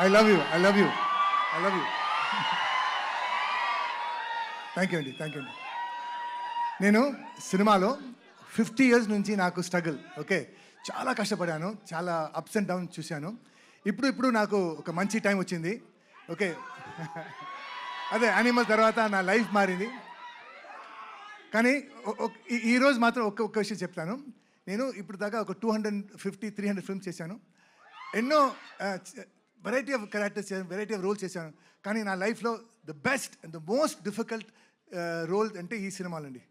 I love you, I love you, I love you. Thank you అండి, thank you అండి. నేను సినిమాలో 50 years నుంచి నాకు స్ట్రగుల్, ఓకే, చాలా కష్టపడాను, చాలా అప్స్ అండ్ డౌన్ చూశాను. ఇప్పుడు నాకు ఒక మంచి టైం వచ్చింది, ఓకే. అదే యానిమల్ తర్వాత నా లైఫ్ మారింది. కానీ ఈరోజు మాత్రం ఒక్క విషయం చెప్తాను. నేను ఇప్పుడు దాకా ఒక 250-300 ఫిల్మ్స్ చేశాను. ఎన్నో వెరైటీ ఆఫ్ క్యారెక్టర్స్ చేశాను, వెరైటీ ఆఫ్ రోల్స్ చేశాను. కానీ నా లైఫ్లో the best and the most difficult role అంటే ఈ సినిమాలండి.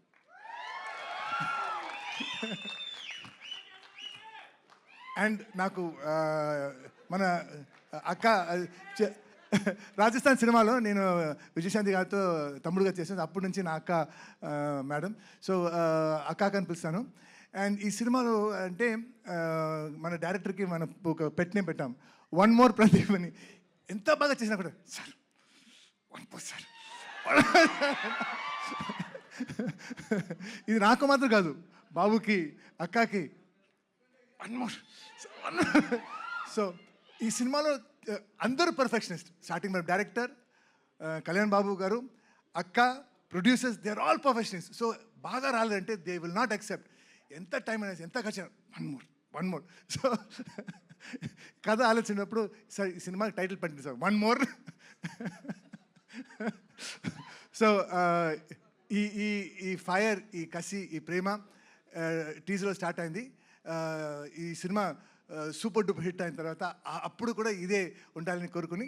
అండ్ నాకు మన అక్క రాజస్థాన్ సినిమాలో నేను విజయశాంతి గారితో తమ్ముడుగా చేశాను. అప్పటి నుంచి నా అక్క మేడం, సో అక్క అని పిలుస్తాను. అండ్ ఈ సినిమాలో అంటే మన డైరెక్టర్కి మన ఒక పెట్ నేమ్ పెట్టాం, వన్ మోర్ ప్రదీప్ అని. ఎంత బాగా చేసినా కూడా సార్ వన్ మోర్ సార్. ఇది నాకు మాత్రం కాదు, బాబుకి, అక్కకి వన్ మోర్. సో ఈ సినిమాలో అందరూ పర్ఫెక్షనిస్ట్. స్టార్టింగ్ మన డైరెక్టర్ కళ్యాణ్ బాబు గారు, అక్క, producers, they are all perfectionist. So బాగా రాలేదంటే దే విల్ నాట్ యాక్సెప్ట్. ఎంత టైం అనేది, ఎంత ఖర్చు, వన్ మోర్. సో కథ ఆలోచించినప్పుడు సార్ ఈ సినిమాకి టైటిల్ పెట్టండి సార్, వన్ మోర్. సో ఈ ఈ ఈ ఫైర్, ఈ కసి, ఈ ప్రేమ టీజర్లో స్టార్ట్ అయింది. ఈ సినిమా సూపర్ డూపర్ హిట్ అయిన తర్వాత అప్పుడు కూడా ఇదే ఉండాలని కోరుకుని